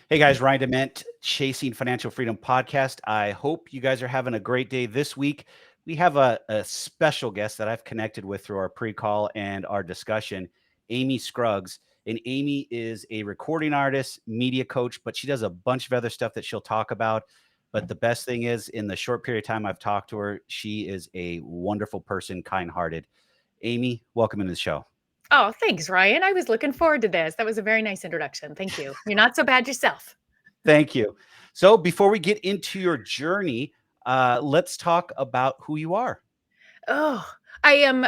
Hey guys, Ryan Dement, Chasing Financial Freedom podcast. I hope you guys are having a great day this week. We have a special guest that I've connected with through our pre-call and our discussion, Amy Scruggs. And Amy is a recording artist, media coach, but she does a bunch of other stuff that she'll talk about. But the best thing is, in the short period of time I've talked to her, she is a wonderful person, kind-hearted. Amy, welcome into the show. Oh, thanks, Ryan. I was looking forward to this. That was a very nice introduction. Thank you. You're not so bad yourself. Thank you. So before we get into your journey, let's talk about who you are. Oh, I am,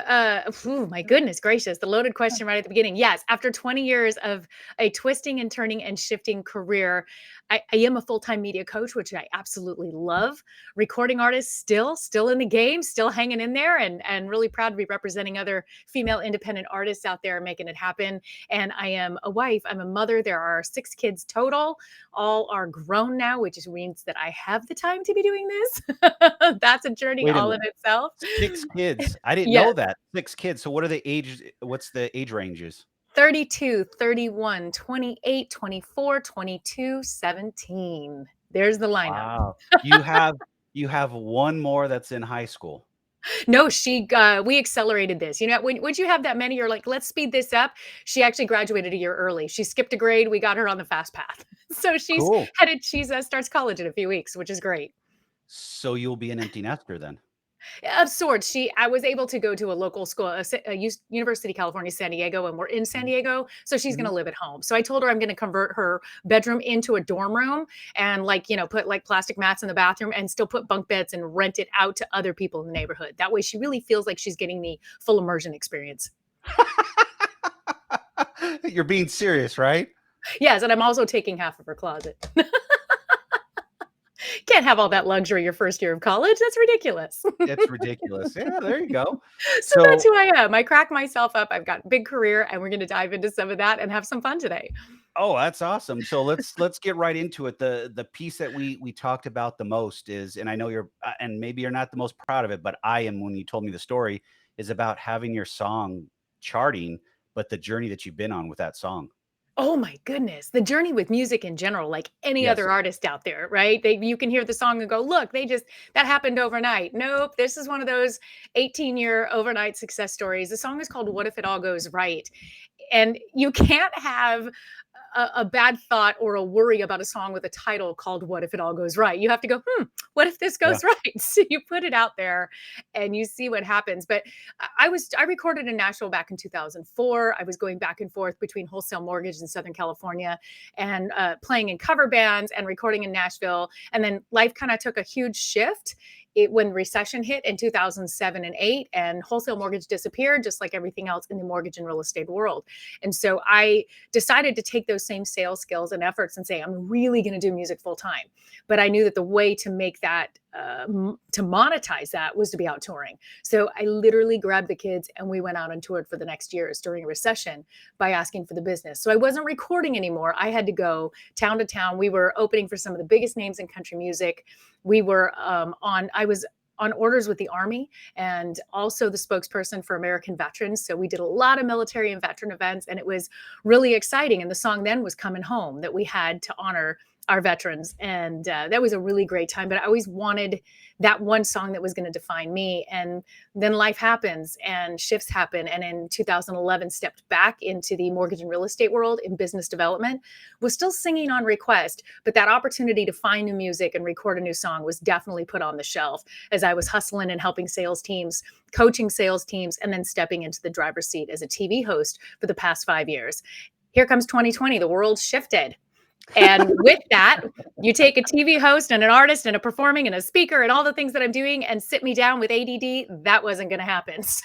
my goodness gracious, the loaded question right at the beginning. Yes, after 20 years of a twisting and turning and shifting career, I am a full-time media coach, which I absolutely love. Recording artist, still in the game, still hanging in there, and really proud to be representing other female independent artists out there making it happen. And I am a wife, I'm a mother. There are 6 kids total. All are grown now, which means that I have the time to be doing this. That's a journey Wait a all in minute. itself. 6 kids. I didn't know Yes. that. 6 kids. So what are the ages? What's the age ranges? 32, 31, 28, 24, 22, 17. There's the lineup. Wow. You have one more that's in high school. No, we accelerated this. You know, when once you have that many, you're like, let's speed this up. She actually graduated a year early. She skipped a grade. We got her on the fast path. So Cool. she's starts college in a few weeks, which is great. So you'll be an empty nester then. Of sorts. I was able to go to a local school, University of California, San Diego, and we're in San Mhm, Diego, so she's going mhm. to live at home. So I told her I'm going to convert her bedroom into a dorm room and put like plastic mats in the bathroom and still put bunk beds and rent it out to other people in the neighborhood. That way she really feels like she's getting the full immersion experience. You're being serious, right? Yes, and I'm also taking half of her closet. Can't have all that luxury your first year of college. That's ridiculous. It's ridiculous. Yeah, there you go. So that's So who I am. I crack myself up. I've got a big career, and we're going to dive into some of that and have some fun today. oh, that's awesome. So let's get right into it. The piece that we talked about the most is, and I know you're, and maybe you're not the most proud of it, but I am when you told me the story, is about having your song charting, but the journey that you've been on with that song. Oh my goodness. The journey with music in general, like any Yes. other artist out there, right? You can hear the song and go, look, that happened overnight. Nope. This is one of those 18-year overnight success stories. The song is called What If It All Goes Right? And you can't have a bad thought or a worry about a song with a title called What If It All Goes Right? You have to go, what if this Yeah. goes right? So you put it out there and you see what happens. But I recorded in Nashville back in 2004. I was going back and forth between Wholesale Mortgage in Southern California and playing in cover bands and recording in Nashville. And then life kind of took a huge shift when recession hit in 2007 and 8, and wholesale mortgage disappeared just like everything else in the mortgage and real estate world. And so I decided to take those same sales skills and efforts and say, I'm really going to do music full time. But I knew that the way to make that, to monetize that was to be out touring. So I literally grabbed the kids and we went out and toured for the next years during a recession by asking for the business. So I wasn't recording anymore. I had to go town to town. We were opening for some of the biggest names in country music. I was on orders with the Army and also the spokesperson for American veterans. So we did a lot of military and veteran events, and it was really exciting. And the song then was Coming Home that we had to honor our veterans. And that was a really great time. But I always wanted that one song that was going to define me. And then life happens and shifts happen. And in 2011, stepped back into the mortgage and real estate world in business development, was still singing on request. But that opportunity to find new music and record a new song was definitely put on the shelf as I was hustling and helping sales teams, coaching sales teams, and then stepping into the driver's seat as a TV host for the past 5 years. Here comes 2020, the world shifted. And with that, you take a TV host and an artist and a performing and a speaker and all the things that I'm doing and sit me down with ADD, that wasn't going to happen. So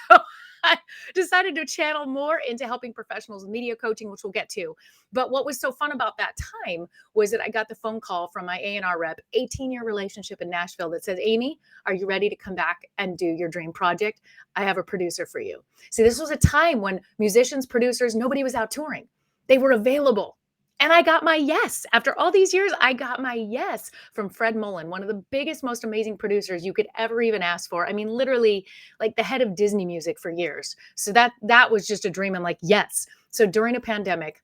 I decided to channel more into helping professionals with media coaching, which we'll get to. But what was so fun about that time was that I got the phone call from my A&R rep, 18-year relationship in Nashville, that says, Amy, are you ready to come back and do your dream project? I have a producer for you. See, this was a time when musicians, producers, nobody was out touring. They were available. And I got my yes. After all these years, I got my yes from Fred Mullen, one of the biggest, most amazing producers you could ever even ask for. I mean, literally like the head of Disney music for years. So that was just a dream. I'm like, yes. So during a pandemic,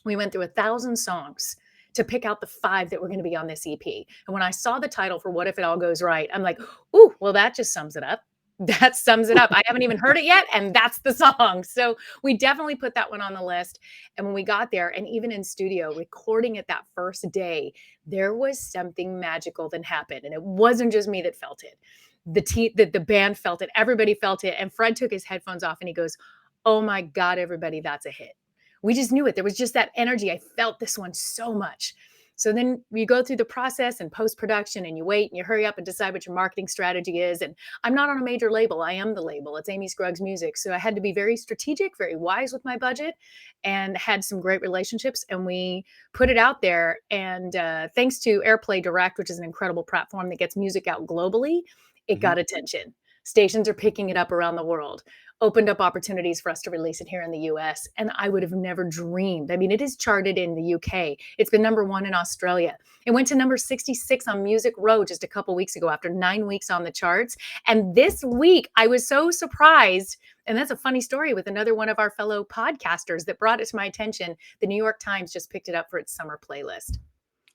we went through 1,000 songs to pick out the 5 that were going to be on this EP. And when I saw the title for What If It All Goes Right, I'm like, ooh, well, that just sums it up. That sums it up. I haven't even heard it yet, and that's the song. So we definitely put that one on the list. And when we got there, and even in studio, recording it that first day, there was something magical that happened. And it wasn't just me that felt it. The band felt it. Everybody felt it. And Fred took his headphones off and he goes, oh my God, everybody, that's a hit. We just knew it. There was just that energy. I felt this one so much. So then you go through the process and post-production and you wait and you hurry up and decide what your marketing strategy is. And I'm not on a major label. I am the label. It's Amy Scruggs Music. So I had to be very strategic, very wise with my budget, and had some great relationships. And we put it out there. And thanks to Airplay Direct, which is an incredible platform that gets music out globally, it Mhm. got attention. Stations are picking it up around the world, opened up opportunities for us to release it here in the US. And I would have never dreamed. I mean, it is charted in the UK. It's been #1 in Australia. It went to number 66 on Music Row just a couple weeks ago after 9 weeks on the charts. And this week, I was so surprised. And that's a funny story with another one of our fellow podcasters that brought it to my attention. The New York Times just picked it up for its summer playlist. So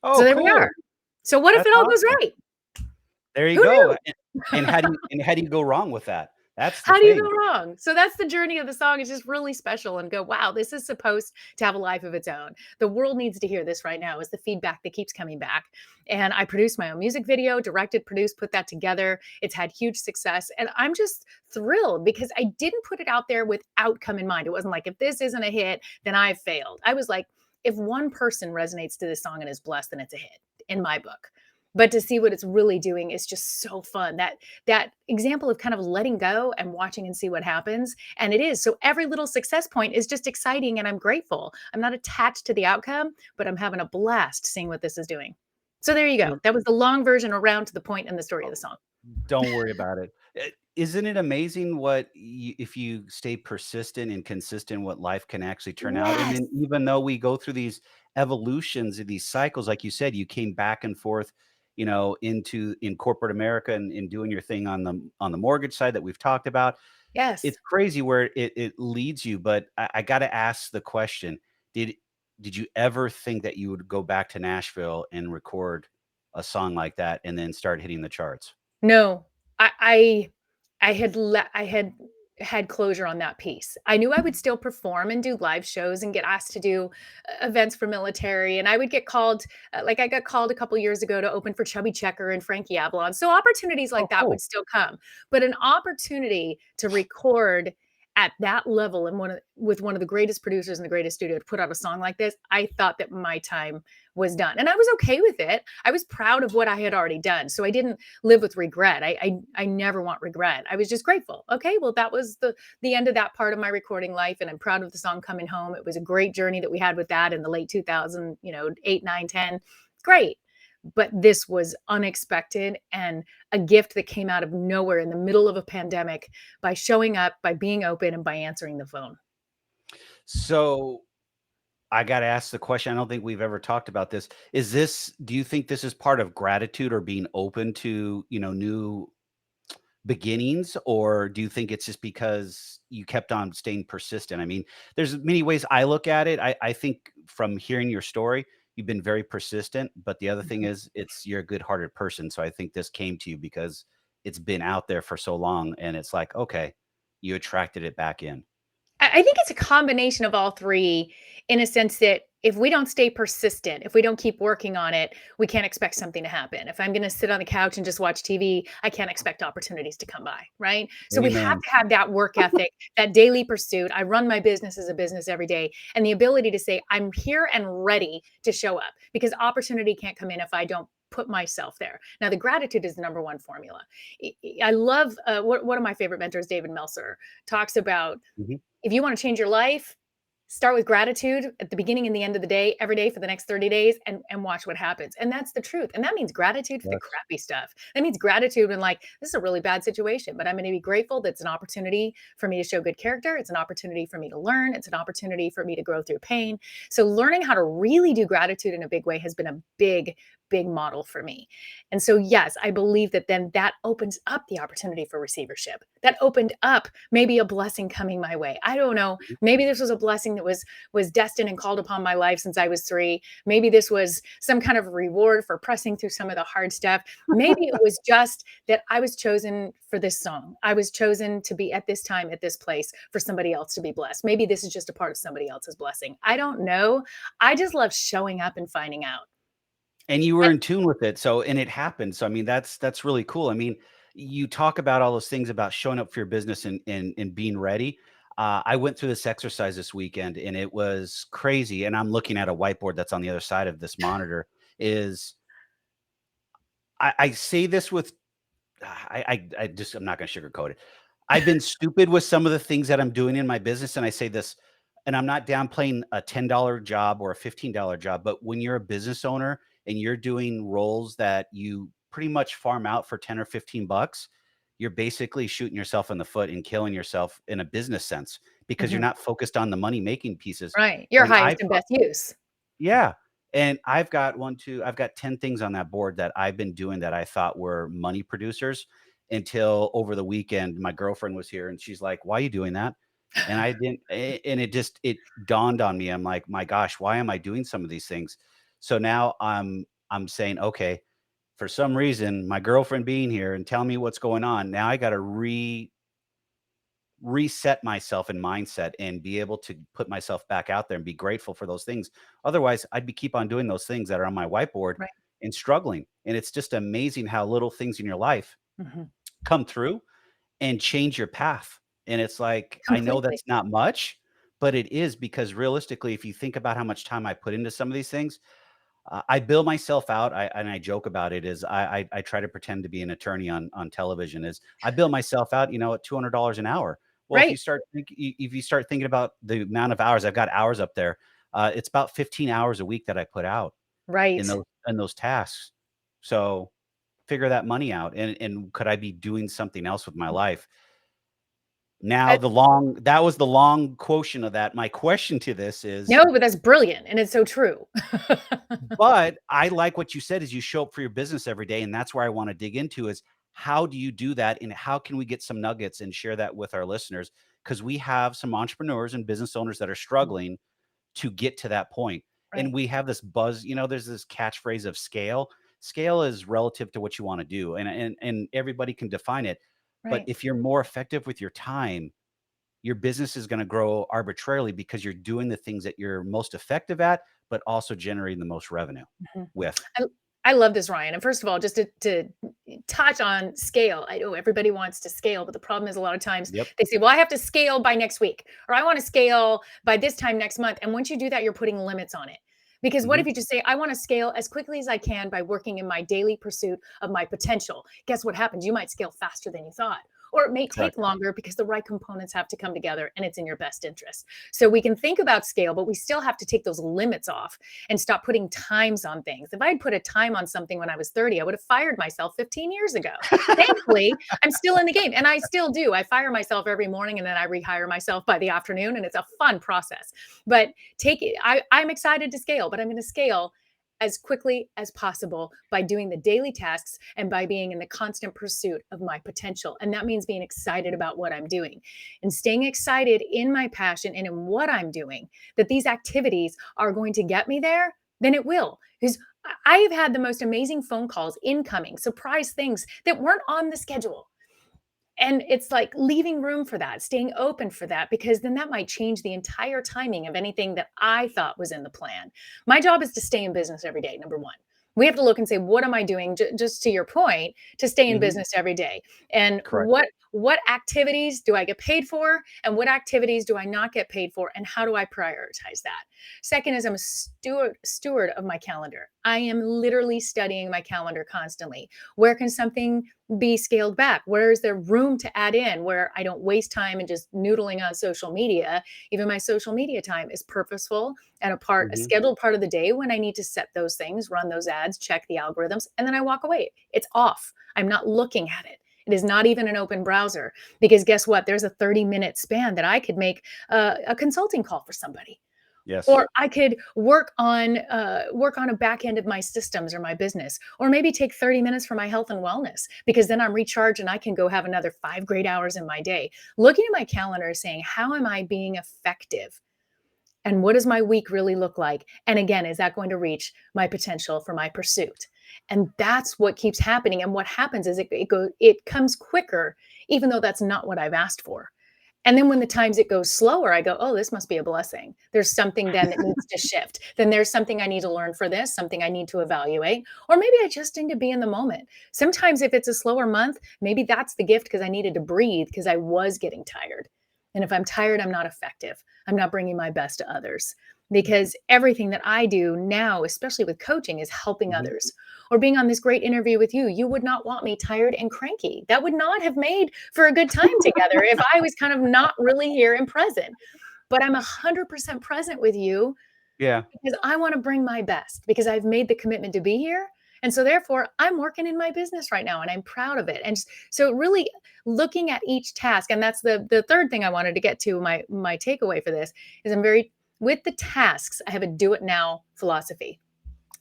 Oh, there we cool. are. So what if That's it all goes awesome. right? There you Who go. knew? And how do you go wrong with that? That's the How do you thing. go wrong? So that's the journey of the song. It's just really special and go, wow, this is supposed to have a life of its own. The world needs to hear this right now is the feedback that keeps coming back. And I produced my own music video, directed, produced, put that together. It's had huge success. And I'm just thrilled because I didn't put it out there with outcome in mind. It wasn't like, if this isn't a hit, then I've failed. I was like, if one person resonates to this song and is blessed, then it's a hit in my book. But to see what it's really doing is just so fun. That example of kind of letting go and watching and see what happens. And it is. So every little success point is just exciting and I'm grateful. I'm not attached to the outcome, but I'm having a blast seeing what this is doing. So there you go. That was the long version around to the point in the story of the song. Don't worry about it. Isn't it amazing what if you stay persistent and consistent, what life can actually turn out? And Yes. then even though we go through these evolutions of these cycles, like you said, you came back and forth, in corporate America and in doing your thing on the mortgage side that we've talked about. Yes. It's crazy where it leads you, but I got to ask the question: Did did you ever think that you would go back to Nashville and record a song like that and then start hitting the charts? No, I I had had closure on that piece. I knew I would still perform and do live shows and get asked to do events for military, and I would get called. Like I got called a couple years ago to open for Chubby Checker and Frankie Avalon. So opportunities Oh, like that would cool. still come, but an opportunity to record at that level and with one of the greatest producers in the greatest studio to put out a song like this, I thought that my time was done, and I was okay with it. I was proud of what I had already done, so I didn't live with regret. I never want regret. I was just grateful. Okay, well that was the end of that part of my recording life, and I'm proud of the song Coming Home. It was a great journey that we had with that in the late 2000, 8, 9, 10. Great. But this was unexpected and a gift that came out of nowhere in the middle of a pandemic by showing up, by being open, and by answering the phone. So I got to ask the question. I don't think we've ever talked about this. Do you think this is part of gratitude or being open to, new beginnings, or do you think it's just because you kept on staying persistent? I mean, there's many ways I look at it. I think from hearing your story, you've been very persistent, but the other thing is you're a good-hearted person. So I think this came to you because it's been out there for so long and it's like, okay, you attracted it back in. I think it's a combination of all 3 in a sense that if we don't stay persistent, if we don't keep working on it, we can't expect something to happen. If I'm gonna sit on the couch and just watch TV, I can't expect opportunities to come by, right? So we have Amen. to have that work ethic, that daily pursuit. I run my business as a business every day, and the ability to say, "I'm here and ready to show up," because opportunity can't come in if I don't put myself there. Now, the gratitude is the number 1 formula. I love, one of my favorite mentors, David Meltzer, talks about Mhm. if you want to change your life, start with gratitude at the beginning and the end of the day, every day for the next 30 days, and watch what happens. And that's the truth. And that means gratitude for the Yes. crappy stuff. That means gratitude when, like, this is a really bad situation, but I'm going to be grateful that it's an opportunity for me to show good character. It's an opportunity for me to learn. It's an opportunity for me to grow through pain. So learning how to really do gratitude in a big way has been a big big model for me. And so, yes, I believe that then that opens up the opportunity for receivership. That opened up maybe a blessing coming my way. I don't know. Maybe this was a blessing that was destined and called upon my life since I was 3. Maybe this was some kind of reward for pressing through some of the hard stuff. Maybe it was just that I was chosen for this song. I was chosen to be at this time, at this place for somebody else to be blessed. Maybe this is just a part of somebody else's blessing. I don't know. I just love showing up and finding out. And you were And in tune with it, so and it happened, so, I mean, that's really cool. I mean, you talk about all those things about showing up for your business and being ready. I went through this exercise this weekend, and it was crazy, and I'm looking at a whiteboard that's on the other side of this monitor, is I say this with I just I'm not gonna sugarcoat it. I've been stupid with some of the things that I'm doing in my business, and I say this, and I'm not downplaying a $10 job or a $15 job, but when you're a business owner and you're doing roles that you pretty much farm out for 10 or 15 bucks, you're basically shooting yourself in the foot and killing yourself in a business sense because you're Mhm. not focused on the money making pieces. Right. Your And highest I and best use. yeah, and I've got 10 things on that board that I've been doing that I thought were money producers until over the weekend, my girlfriend was here and she's like, "Why are you doing that?" And I didn't and it dawned on me. I'm like, "My gosh, why am I doing some of these things?" So now I'm saying, "Okay, for some reason, my girlfriend being here and telling me what's going on, now I gotta reset myself in mindset and be able to put myself back out there and be grateful for those things. Otherwise, I'd be keep on doing those things that are on my whiteboard Right. and struggling. And it's just amazing how little things in your life Mhm. come through and change your path. And it's like, I know Completely. that's not much, but it is because realistically, if you think about how much time I put into some of these things, I bill myself out, and I joke about it, is I try to pretend to be an attorney on television, is I bill myself out, at $200 an hour. Well, Right. if you start thinking about the amount of hours, I've got hours up there, it's about 15 hours a week that I put out Right. in those tasks. So, figure that money out, and could I be doing something else with my life? Now I that was the long quotient of that. My question to this is, No, but that's brilliant, and it's so true. but I like what you said is you show up for your business every day, and that's where I wanna dig into is how do you do that, and how can we get some nuggets and share that with our listeners? Because we have some entrepreneurs and business owners that are struggling to get to that point, and Right. we have this buzz, there's this catchphrase of scale. Scale is relative to what you wanna do, and everybody can define it, but Right. if you're more effective with your time, your business is going to grow arbitrarily because you're doing the things that you're most effective at, but also generating the most revenue Mhm. with. I I love this, Ryan. And first of all, just to touch on scale, I know everybody wants to scale, but the problem is a lot of times Yep. they say, well, I have to scale by next week, or I want to scale by this time next month. And once you do that, you're putting limits on it. Because what Mhm. if you just say, I want to scale as quickly as I can by working in my daily pursuit of my potential? Guess what happens? You might scale faster than you thought. Or it may take Correct. longer because the right components have to come together and it's in your best interest. So we can think about scale, but we still have to take those limits off and stop putting times on things. If I had put a time on something when I was 30, I would have fired myself 15 years ago. Thankfully, I'm still in the game and I still do. I fire myself every morning and then I rehire myself by the afternoon and it's a fun process. But take it, I'm excited to scale, but I'm going to scale as quickly as possible by doing the daily tasks and by being in the constant pursuit of my potential. And that means being excited about what I'm doing and staying excited in my passion and in what I'm doing, that these activities are going to get me there, then it will. Because I have had the most amazing phone calls incoming, surprise things that weren't on the schedule. And it's like leaving room for that, staying open for that, because then that might change the entire timing of anything that I thought was in the plan. My job is to stay in business every day, number one. We have to look and say, what am I doing? Just to your point, to stay in Mhm. business every day, and Correct. what activities do I get paid for, and what activities do I not get paid for, and how do I prioritize that? Second is I'm a steward of my calendar. I am literally studying my calendar constantly. Where can something be scaled back? Where is there room to add in where I don't waste time and just noodling on social media? Even my social media time is purposeful and a Mhm. scheduled part of the day when I need to set those things, run those ads, check the algorithms, and then I walk away. It's off. I'm not looking at it. It is not even an open browser because guess what? There's a 30-minute span that I could make a consulting call for somebody Yes. Or I could work on a back end of my systems or my business, or maybe take 30 minutes for my health and wellness, because then I'm recharged and I can go have another 5 great hours in my day. Looking at my calendar, saying, how am I being effective? And what does my week really look like? And again, is that going to reach my potential for my pursuit? And that's what keeps happening. And what happens is it comes quicker, even though that's not what I've asked for. And then when the times it goes slower, I go, oh, this must be a blessing. There's something then that needs to shift. Then there's something I need to learn for this, something I need to evaluate, or maybe I just need to be in the moment. Sometimes if it's a slower month, maybe that's the gift, because I needed to breathe because I was getting tired. And if I'm tired, I'm not effective. I'm not bringing my best to others, because everything that I do now, especially with coaching, is helping Mhm. others. Or being on this great interview with you, you would not want me tired and cranky. That would not have made for a good time together if I was kind of not really here and present. But I'm 100% present with you Yeah. because I want to bring my best, because I've made the commitment to be here. And so therefore I'm working in my business right now and I'm proud of it. And so really looking at each task, and that's the third thing I wanted to get to, my takeaway for this is, I'm very, with the tasks, I have a do it now philosophy.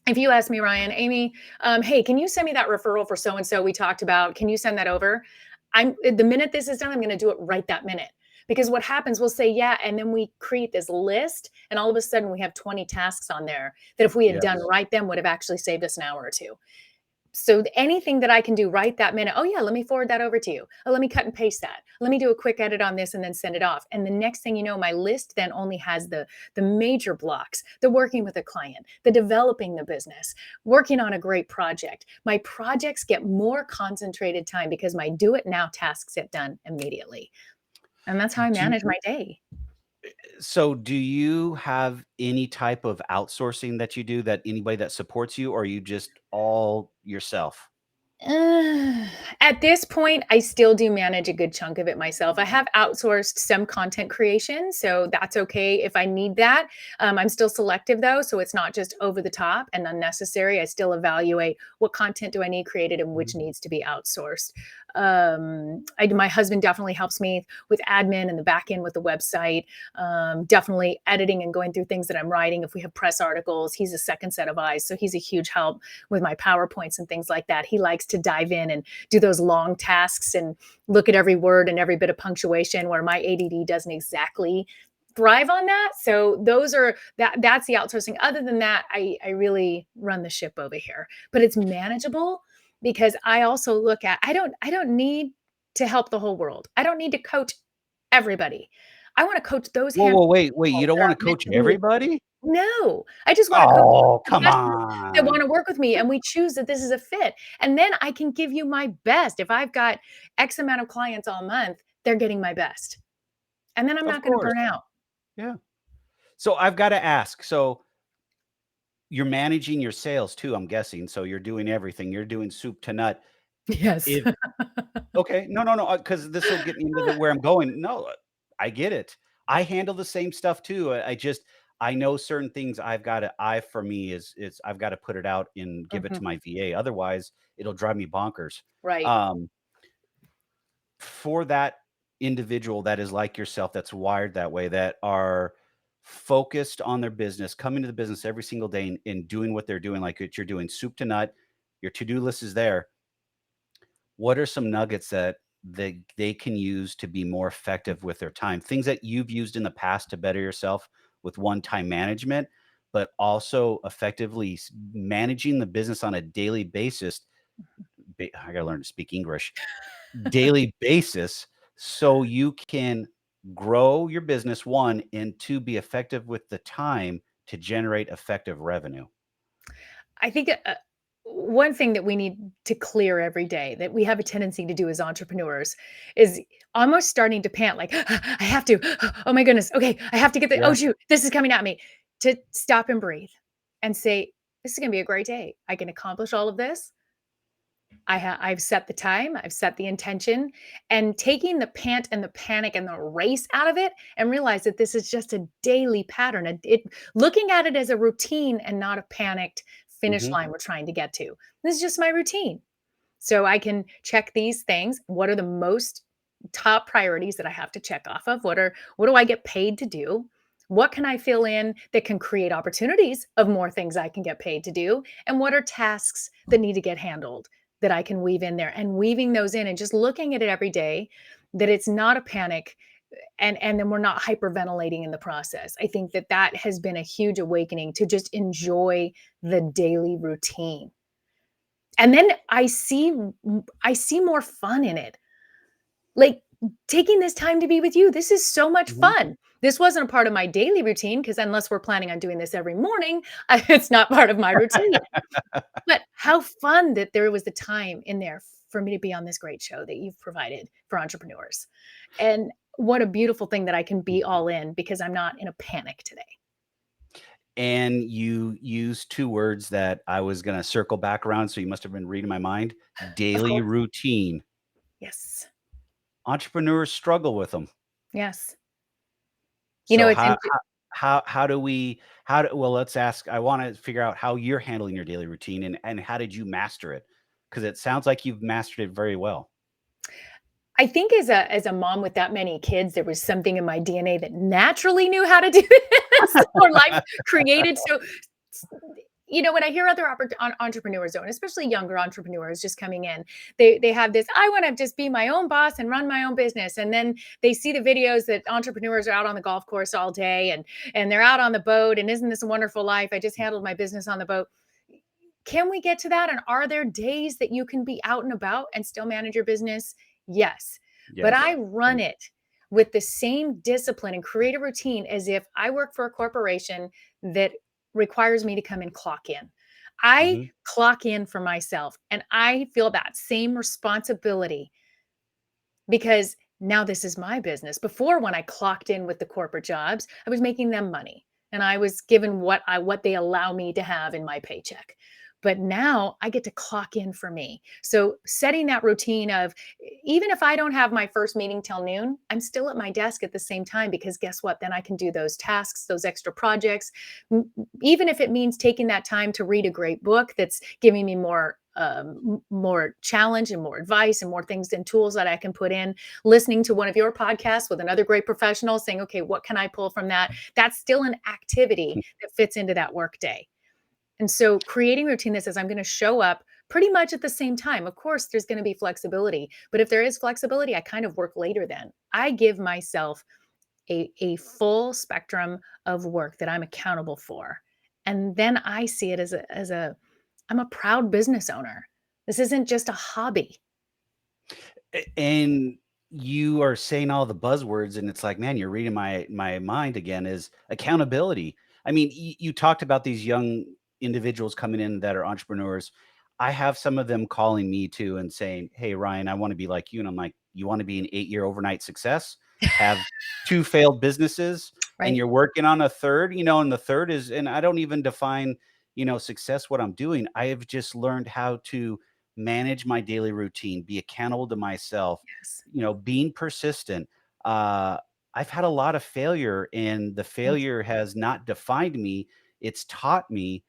If you ask me, Ryan, Amy, hey, can you send me that referral for so and so we talked about? Can you send that over? I'm the minute this is done, I'm going to do it right that minute. Because what happens, we'll say, yeah, and then we create this list, and all of a sudden we have 20 tasks on there that if we had done Yes. right then would have actually saved us an hour or two. So anything that I can do right that minute, oh yeah, let me forward that over to you. Oh, let me cut and paste that. Let me do a quick edit on this and then send it off. And the next thing you know, my list then only has the major blocks, the working with a client, the developing the business, working on a great project. My projects get more concentrated time because my do it now tasks get done immediately. And that's how I Do manage my day. so do you have any type of outsourcing that you do, that anybody that supports you, or are you just all yourself? Uh, at this point, I still do manage a good chunk of it myself. I have outsourced some content creation, so that's okay if I need that. I'm still selective though, so it's not just over the top and unnecessary. I still evaluate what content do I need created and which Mhm. needs to be outsourced. My husband definitely helps me with admin and the back end with the website. Definitely editing and going through things that I'm writing. If we have press articles, he's a second set of eyes, so he's a huge help with my PowerPoints and things like that. He likes to dive in and do those long tasks and look at every word and every bit of punctuation, where my ADD doesn't exactly thrive on that. So that's the outsourcing. Other than that, I really run the ship over here. But it's manageable because I also look at, I don't need to help the whole world. I don't need to coach everybody. I want to coach those Whoa, handful whoa, of wait, wait, people you don't that are wanna meant coach to be. everybody? No, I just want to coach Oh, come professionals that on. want to work with me, and we choose that this is a fit. And then I can give you my best. If I've got X amount of clients all month, they're getting my best. And then I'm Of not going to course. burn out. Yeah. So I've gotta ask, so you're managing your sales too, I'm guessing, so you're doing everything, you're doing soup to nut. Yes. If Okay, no, no, no, because this will get me into where I'm going. No, I get it. I handle the same stuff too. I just I know certain things I've gotta I for me is I've gotta put it out and give it Mhm. to my VA, otherwise, it'll drive me bonkers. Right. Um, for that individual that is like yourself, that's wired that way, that are focused on their business, coming to the business every single day and doing what they're doing, like you're doing soup to nut, your to-do list is there. What are some nuggets that they can use to be more effective with their time? Things that you've used in the past to better yourself with one-time management, but also effectively managing the business on a daily basis. I gotta learn to speak English. Daily basis, so you can grow your business, one, and two, be effective with the time to generate effective revenue. I think one thing that we need to clear every day that we have a tendency to do as entrepreneurs is almost starting to pant like, I have to, oh my goodness, okay, I have to get the, oh Yeah. shoot, this is coming at me. To stop and breathe and say, this is going to be a great day. I can accomplish all of this. I've set the time, I've set the intention, and taking the pant and the panic and the race out of it, and realize that this is just a daily pattern. Looking at it as a routine and not a panicked finish Mhm. line we're trying to get to. This is just my routine. So I can check these things. What are the most top priorities that I have to check off of? What do I get paid to do? What can I fill in that can create opportunities of more things I can get paid to do? And what are tasks that need to get handled that I can weave in there, and weaving those in and just looking at it every day, that it's not a panic, and then we're not hyperventilating in the process. I think that that has been a huge awakening to just enjoy the daily routine. And then I see more fun in it. Like, taking this time to be with you, this is so much Mhm. fun. This wasn't a part of my daily routine because unless we're planning on doing this every morning, it's not part of my routine. But how fun that there was the time in there for me to be on this great show that you've provided for entrepreneurs. And what a beautiful thing that I can be Mhm. all in because I'm not in a panic today. And you used 2 words that I was gonna circle back around, so you must have been reading my mind. Of Daily course. routine. Yes. Entrepreneurs struggle with them. Yes. So It's how do we how do well, let's ask I wanna figure out how you're handling your daily routine and how did you master it? Because it sounds like you've mastered it very well. I think as a mom with that many kids, there was something in my DNA that naturally knew how to do this, or life created. So, s- when I hear other entrepreneurs, though, and especially younger entrepreneurs just coming in, they have this. I want to just be my own boss and run my own business, and then they see the videos that entrepreneurs are out on the golf course all day, and they're out on the boat, and isn't this a wonderful life? I just handled my business on the boat. Can we get to that? And are there days that you can be out and about and still manage your business? Yes. But I Yes. run it with the same discipline and create a routine as if I work for a corporation that requires me to come and clock in. I Mhm. clock in for myself and I feel that same responsibility because now this is my business. Before, when I clocked in with the corporate jobs, I was making them money and I was given what they allow me to have in my paycheck. But now I get to clock in for me. So setting that routine of, even if I don't have my first meeting till noon, I'm still at my desk at the same time, because guess what? Then I can do those tasks, those extra projects, even if it means taking that time to read a great book that's giving me more challenge and more advice and more things and tools that I can put in, listening to one of your podcasts with another great professional saying, okay, what can I pull from that? That's still an activity that fits into that work day. And so creating routine that says I'm going to show up pretty much at the same time. Of course, there's going to be flexibility, but if there is flexibility, I kind of work later then. I give myself a full spectrum of work that I'm accountable for. And then I see it as a I'm a proud business owner. This isn't just a hobby. And you are saying all the buzzwords, and it's like, man, you're reading my mind again. Is accountability. I mean, you talked about these young individuals coming in that are entrepreneurs. I have some of them calling me too and saying, "Hey, Ryan, I want to be like you." And I'm like, "You want to be an 8-year overnight success? Have 2 failed businesses, and Right? you're working on a third, and the third is, and I don't even define, success what I'm doing. I have just learned how to manage my daily routine, be accountable to myself, Yes. being persistent. Uh, I've had a lot of failure, and the Thank you. failure has not defined me. It's taught me.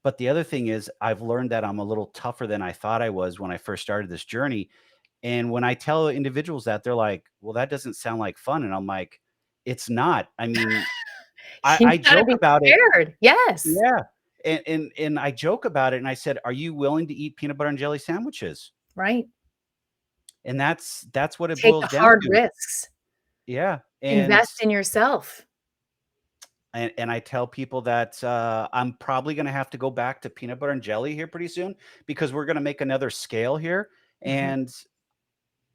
But the other thing is, I've learned that I'm a little tougher than I thought I was when I first started this journey. And when I tell individuals that, they're like, well, that doesn't sound like fun. And I'm like, it's not. I mean, You I gotta joke be about it. prepared. Yes. Yeah. And I joke about it and I said, "Are you willing to eat peanut butter and jelly sandwiches?" Right. And that's what it Take boils the down hard to. risks. Yeah, Invest in yourself. and I tell people that, I'm probably gonna have to go back to peanut butter and jelly here pretty soon because we're gonna make another scale here, Mhm. and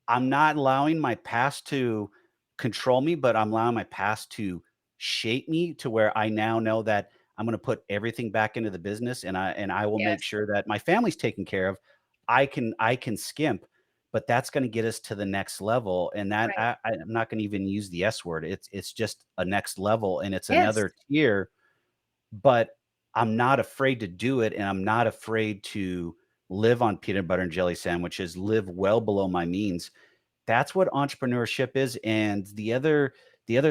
I'm not allowing my past to control me, but I'm allowing my past to shape me to where I now know that I'm gonna put everything back into the business, and I will make Yes. sure that my family's taken care of. I can skimp, but that's gonna get us to the next level, and that Right. I'm not gonna even use the S word. It's just a next level, and it's Yes. another tier, but I'm not afraid to do it, and I'm not afraid to live on peanut butter and jelly sandwiches, live well below my means. That's what entrepreneurship is, and the other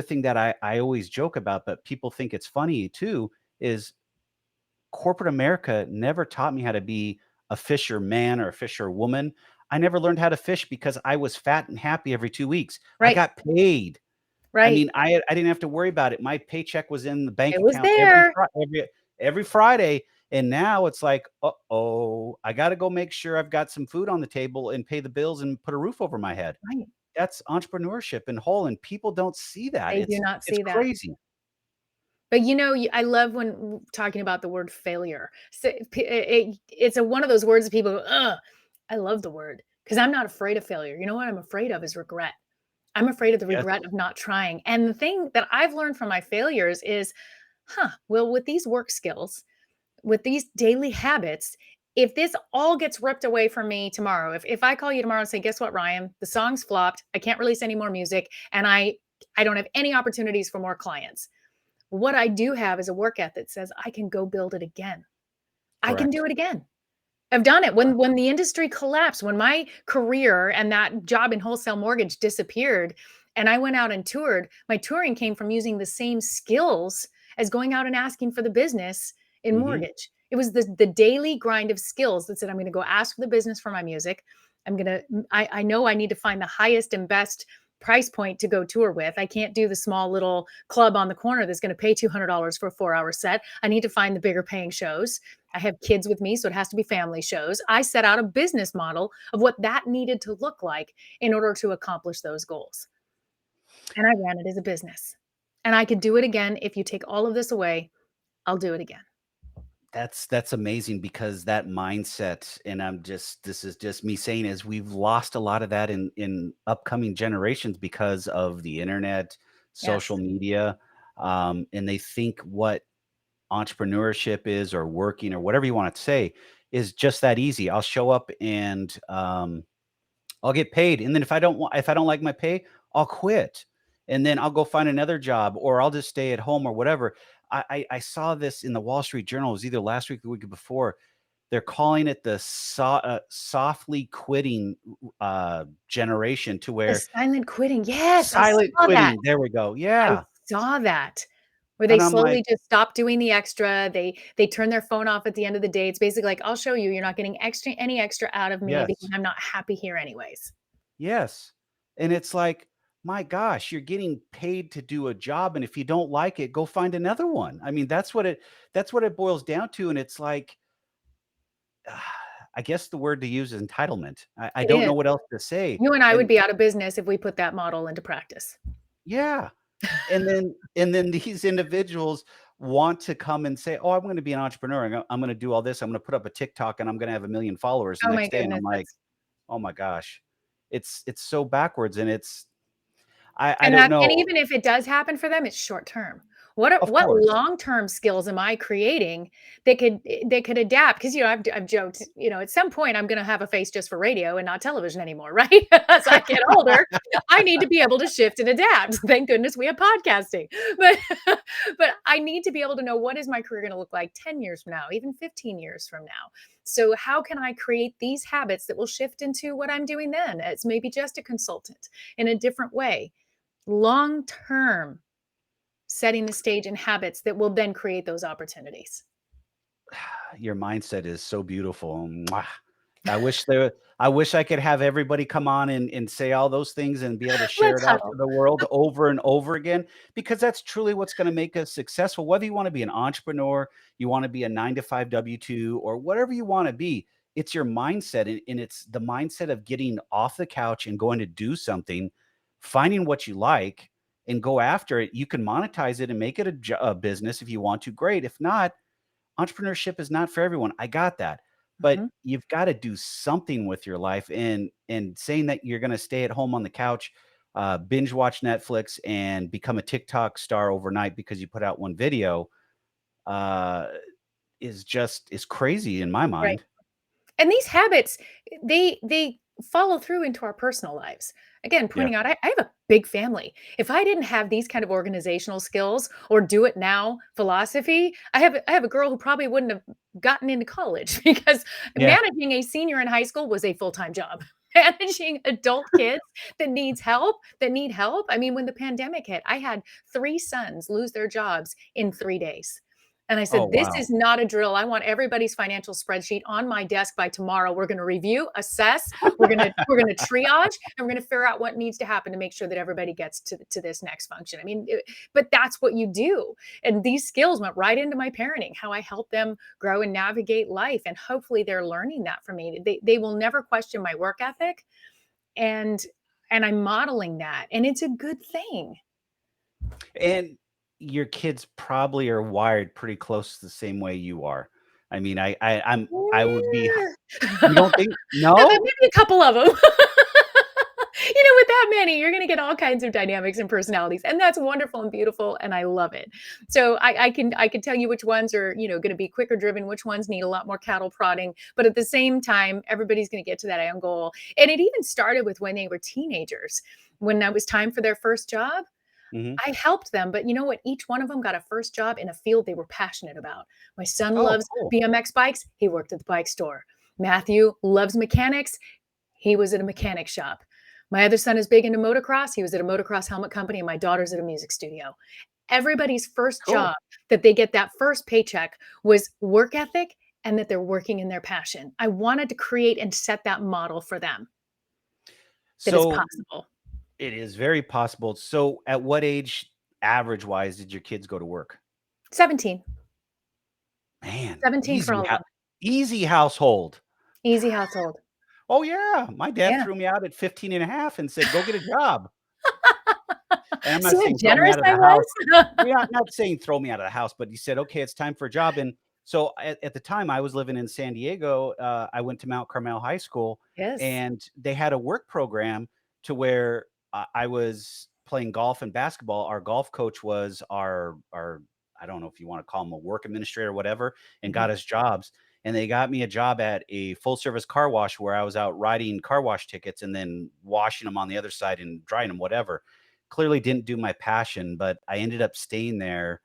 thing that I always joke about, but people think it's funny too, is corporate America never taught me how to be a fisherman or a fisherwoman. I never learned how to fish because I was fat and happy every 2 weeks. I Right. got paid. I Right. mean, I didn't have to worry about it. My paycheck was in the bank It was account there. every Friday, and now it's like, "Uh-oh, I gotta go make sure I've got some food on the table and pay the bills and put a roof over my head." Right. That's entrepreneurship in whole, and people don't see that. They do not It's see that. crazy. But, I love when talking about the word failure. So, it's one of those words that people go, "Ugh." I love the word because 'cause I'm not afraid of failure. You know what I'm afraid of is regret. I'm afraid of the Yes. regret of not trying. And the thing that I've learned from my failures is, well, with these work skills, with these daily habits, if this all gets ripped away from me tomorrow, if I call you tomorrow and say, guess what, Ryan, the song's flopped, I can't release any more music, and I don't have any opportunities for more clients. What I do have is a work ethic that says I can go build it again. I can do Correct. it again. I've done it. When the industry collapsed, when my career and that job in wholesale mortgage disappeared and I went out and toured, my touring came from using the same skills as going out and asking for the business in Mhm. mortgage. It was the daily grind of skills that said, I'm going to go ask for the business for my music. I know I need to find the highest and best price point to go tour with. I can't do the small little club on the corner that's going to pay $200 for a 4 hour set. I need to find the bigger paying shows. I have kids with me, so it has to be family shows. I set out a business model of what that needed to look like in order to accomplish those goals. And I ran it as a business. And I could do it again. If you take all of this away, I'll do it again. That's amazing because that mindset, and this is just me saying, is we've lost a lot of that in upcoming generations because of the internet, social Yes. media, and they think what entrepreneurship is or working or whatever you want to say is just that easy. I'll show up and I'll get paid, and then if I don't like my pay, I'll quit, and then I'll go find another job, or I'll just stay at home or whatever. I saw this in the Wall Street Journal. It was either last week or the week before. They're calling it the softly quitting generation, to The where silent quitting. Yes, I silent saw that. quitting. There we go. I Yeah, saw that. Where they and I'm like, slowly just stop doing the extra. They turn their phone off at the end of the day. It's basically like, I'll show you, you're not getting any extra out of me because yes. I'm not happy here anyways. Yes. And it's like, my gosh, you're getting paid to do a job, and if you don't like it, go find another one. I mean, that's what it boils down to, and it's like, I guess the word to use is entitlement. I It don't is. know what else to say. You and I would And be out of business if we put that model into practice. yeah. And then these individuals want to come and say, "Oh, I'm gonna be an entrepreneur. I'm gonna do all this. I'm gonna put up a TikTok and I'm gonna have 1,000,000 followers the Oh my next day." And I'm goodness, like, that's "Oh my gosh." It's so backwards, and I and don't know. even if it does happen for them, it's short term. What Of what course. long-term skills am I creating that could adapt? Because, I've joked, at some point, I'm gonna have a face just for radio and not television anymore, right? As I get older, I need to be able to shift and adapt. Thank goodness we have podcasting. But but I need to be able to know, what is my career gonna look like 10 years from now, even 15 years from now? So how can I create these habits that will shift into what I'm doing then? It's maybe just a consultant in a different way. Long term, setting the stage and habits that will then create those opportunities. Your mindset is so beautiful. Mwah. I wish I could have everybody come on and say all those things and be able to share Let's it out to huddle. the world over and over again, because that's truly what's going to make us successful. Whether you want to be an entrepreneur, you want to be a 9 to 5 W-2, or whatever you want to be, it's your mindset, and it's the mindset of getting off the couch and going to do something, finding what you like and go after it. You can monetize it and make it a business if you want to. Great. If not, entrepreneurship is not for everyone. I got that. But Mhm. you've got to do something with your life, and saying that you're going to stay at home on the couch, binge watch Netflix and become a TikTok star overnight because you put out one video, uh, is crazy in my Right. mind. And these habits, they follow through into our personal lives. Again, Yeah. pointing out, I have a big family. If I didn't have these kind of organizational skills or do it now philosophy, I have a girl who probably wouldn't have gotten into college because Yeah. managing a senior in high school was a full-time job. Managing adult kids that need help. I mean, when the pandemic hit, I had 3 sons lose their jobs in 3 days. And I Oh, said, "This wow. is not a drill. I want everybody's financial spreadsheet on my desk by tomorrow. We're going to review, assess, we're going to triage, and we're going to figure out what needs to happen to make sure that everybody gets to this next function." I mean, but that's what you do. And these skills went right into my parenting, how I help them grow and navigate life. And hopefully they're learning that from me. They will never question my work ethic, and I'm modeling that, and it's a good thing. And your kids probably are wired pretty close to the same way you are. I mean, I would be h you don't think no? Maybe a couple of them. With that many, you're going to get all kinds of dynamics and personalities, and that's wonderful and beautiful, and I love it. So I can tell you which ones are going to be quicker driven, which ones need a lot more cattle prodding, but at the same time, everybody's going to get to that end goal. And it even started with when they were teenagers, when it was time for their first job. Mhm. I helped them, but you know what? Each one of them got a first job in a field they were passionate about. My son Oh, loves cool. BMX bikes. He worked at the bike store. Matthew loves mechanics. He was at a mechanic shop. My other son is big into motocross. He was at a motocross helmet company, and my daughter's at a music studio. Everybody's first Cool. job that they get that first paycheck was work ethic and that they're working in their passion. I wanted to create and set that model for them that it's So, possible. it is very possible. So, at what age, average-wise, did your kids go to work? 17. Man, 17 for all of them. easy household. Easy household. Oh, yeah. My dad Yeah. threw me out at 15 and a half and said, "Go get a job." And I'm See not how saying throw me generous out of I the house. was? Yeah, I'm not saying throw me out of the house, but he said, "Okay, it's time for a job." And so at the time I was living in San Diego, I went to Mount Carmel High School, Yes. and they had a work program to where I was playing golf and basketball. Our golf coach was our I don't know if you want to call him a work administrator or whatever, and Mhm. got us jobs. And they got me a job at a full service car wash where I was out writing car wash tickets and then washing them on the other side and drying them, whatever. Clearly didn't do my passion, but I ended up staying there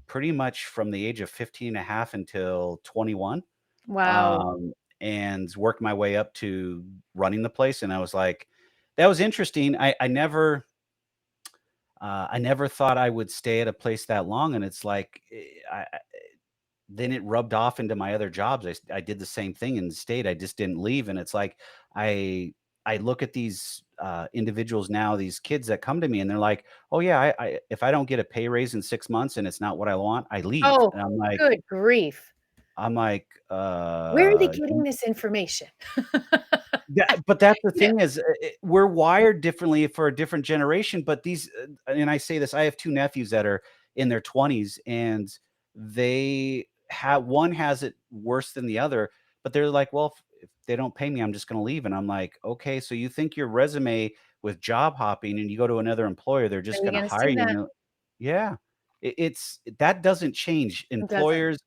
pretty much from the age of 15 and a half until 21, Wow. um, and worked my way up to running the place, and I was like that was interesting. I never thought I would stay at a place that long, and it's like, then it rubbed off into my other jobs. I did the same thing and stayed. I just didn't leave, and it's like I I look at these individuals now, these kids that come to me, and they're like, "Oh yeah, I if I don't get a pay raise in 6 months and it's not what I want, I leave." Oh, And I'm like, good grief. I'm like, Where are they getting this information? yeah, but that's the Yeah. thing is, we're wired differently for a different generation, but these and I say this, I have 2 nephews that are in their 20s, and they have one has it worse than the other, but they're like, "Well, if they don't pay me, I'm just gonna leave," and I'm like, "Okay, so you think your resume with job hopping and you go to another employer, they're Are just you gonna gonna hire see you," that? and yeah. It's that doesn't change. It doesn't. Employers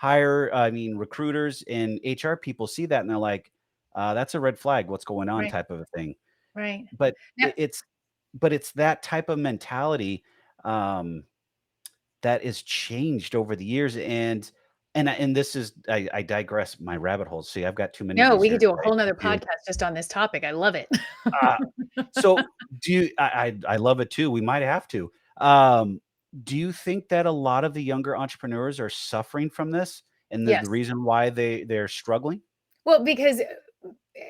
recruiters and HR people see that and they're like, that's a red flag, what's going on Right, type of a thing. right. But Now it's that type of mentality, um, that is changed over the years, and this is I digress my rabbit holes. See, I've got too many of no, these we could here do a today. whole nother You podcast just on this topic. I love it. uh, so do you I love it too, we might have to. Do you think that a lot of the younger entrepreneurs are suffering from this, and the Yes. reason why they're struggling? Well, because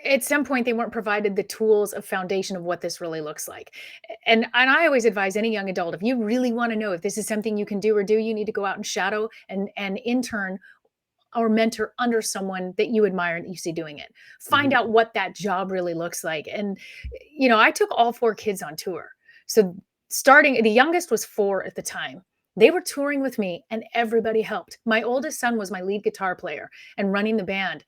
at some point they weren't provided the tools of foundation of what this really looks like. And I always advise any young adult, if you really want to know if this is something you can do or do, you need to go out and shadow and intern or mentor under someone that you admire and you see doing it. Find Mhm. out what that job really looks like. And I took all 4 kids on tour. So starting the youngest was 4 at the time. They were touring with me and everybody helped. My oldest son was my lead guitar player and running the band.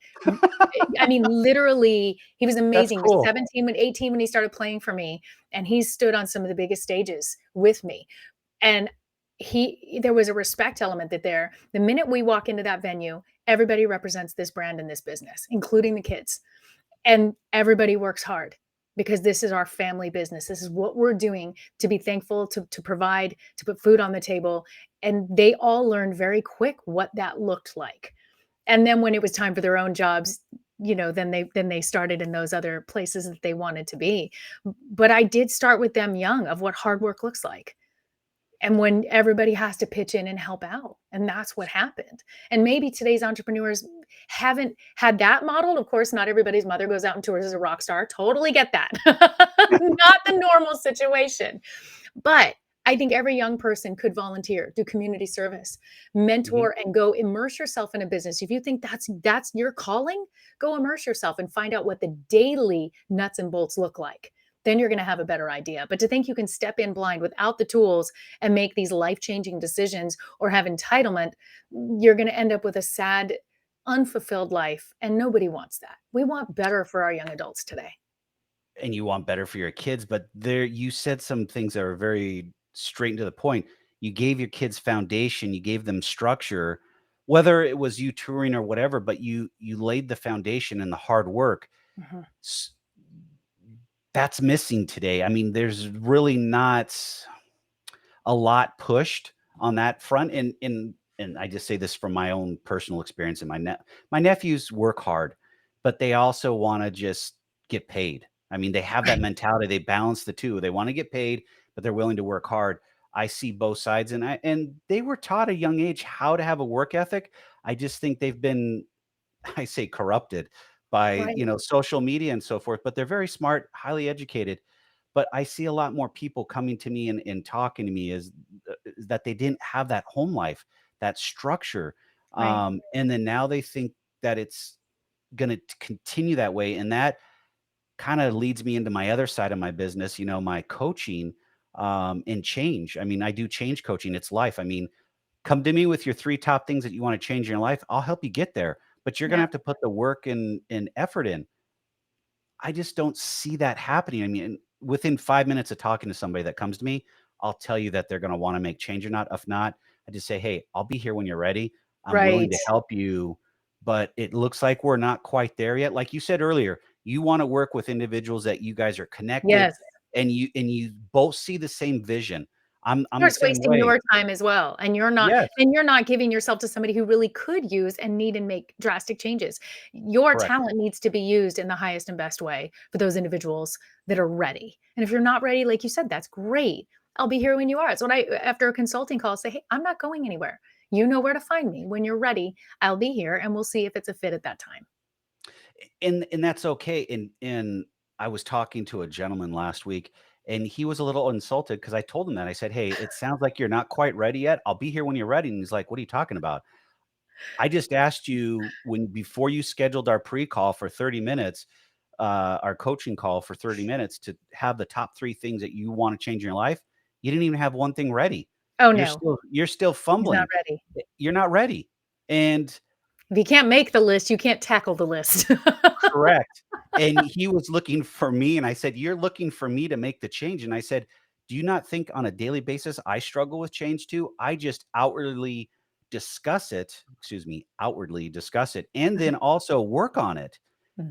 I mean, literally, he was That's amazing. He was cool. 17 when 18 when he started playing for me, and he stood on some of the biggest stages with me. And there was a respect element that the minute we walk into that venue, everybody represents this brand and this business, including the kids. And everybody works hard because this is our family business. This is what we're doing to be thankful, to provide, to put food on the table. And they all learned very quick what that looked like. And then when it was time for their own jobs, then they started in those other places that they wanted to be. But I did start with them young of what hard work looks like. and when everybody has to pitch in and help out. And that's what happened. And maybe today's entrepreneurs haven't had that model. Of course, not everybody's mother goes out and tours as a rock star. Totally get that. Not the normal situation. But I think every young person could volunteer, do community service, Mhm. mentor, and go immerse yourself in a business. If you think that's your calling, go immerse yourself and find out what the daily nuts and bolts look like. Then you're going to have a better idea. But to think you can step in blind without the tools and make these life-changing decisions or have entitlement, you're going to end up with a sad, unfulfilled life. And nobody wants that. We want better for our young adults today. And you want better for your kids, but there you said some things that are very straight and to the point. You gave your kids foundation, you gave them structure, whether it was you touring or whatever, but you laid the foundation and the hard work. Mhm. S That's missing today. I mean, there's really not a lot pushed on that front, and I just say this from my own personal experience, and my nephews work hard, but they also wanna just get paid. I mean, they have that Right. mentality, they balance the 2. They wanna get paid, but they're willing to work hard. I see both sides, and they were taught at a young age how to have a work ethic. I just think they've been, I say, corrupted by, Right. social media and so forth, but they're very smart, highly educated. But I see a lot more people coming to me and talking to me is that they didn't have that home life, that structure. Right. And then now they think that it's going to continue that way. And that kind of leads me into my other side of my business, my coaching and change. I mean, I do change coaching. It's life. I mean, come to me with your 3 top things that you want to change in your life. I'll help you get there, but you're going to Yeah. have to put the work and effort in. I just don't see that happening. I mean, within 5 minutes of talking to somebody that comes to me, I'll tell you that they're gonna wanna make change or not. If not, I just say, "Hey, I'll be here when you're ready. I'm willing Right. to help you, but it looks like we're not quite there yet." Like you said earlier, you wanna work with individuals that you guys are connected Yes. and you both see the same vision. I'm the Course, same wasting way. your time as well, and Yes, you're not giving yourself to somebody who really could use and need and make drastic changes. Your correct. talent needs to be used in the highest and best way for those individuals that are ready. And if you're not ready, like you said, that's great. I'll be here when you are. So when I after a consulting call, say, "Hey, I'm not going anywhere. You know where to find me. When you're ready, I'll be here and we'll see if it's a fit at that time." And that's okay, and I was talking to a gentleman last week, and he was a little insulted because I told him that. I said, "Hey, it sounds like you're not quite ready yet. I'll be here when you're ready." And he's like, "What are you talking about? I just asked you when before you scheduled our pre-call for 30 minutes, our coaching call for 30 minutes to have the top 3 things that you wanna change in your life. You didn't even have one thing ready. Oh, You're no, still you're still he's not fumbling. ready. You're not ready." And If you can't make the list, you can't tackle the list. correct. And he was looking for me, and I said, "You're looking for me to make the change." And I said, "Do you not think on a daily basis I struggle with change too? I just outwardly discuss it, and then Right. also work on it.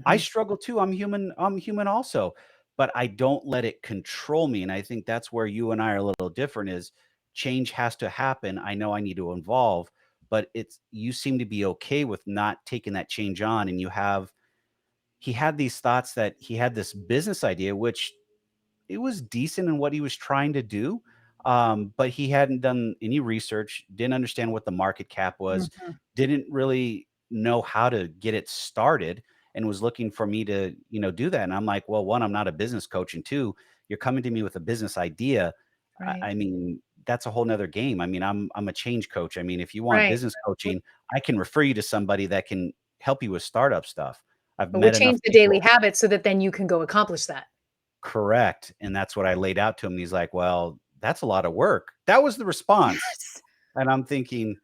I Mhm. struggle too. I'm human also, but I don't let it control me." And I think that's where you and I are a little different is change has to happen. I know I need to evolve, but you seem to be okay with not taking that change on, and he had these thoughts that he had this business idea, which it was decent in what he was trying to do, but he hadn't done any research, didn't understand what the market cap was, Mhm. didn't really know how to get it started, and was looking for me to, do that. And I'm like, well, one, I'm not a business coach, and two, you're coming to me with a business idea. I, Right. I mean, that's a whole nother game. I mean, I'm a change coach. I mean, if you want Right. business coaching, I can refer you to somebody that can help you with startup stuff. I've But we met enough change the daily people. habits so that then you can go accomplish that. Correct, and that's what I laid out to him, and he's like, "Well, that's a lot of work." That was the response, Yes. and I'm thinking,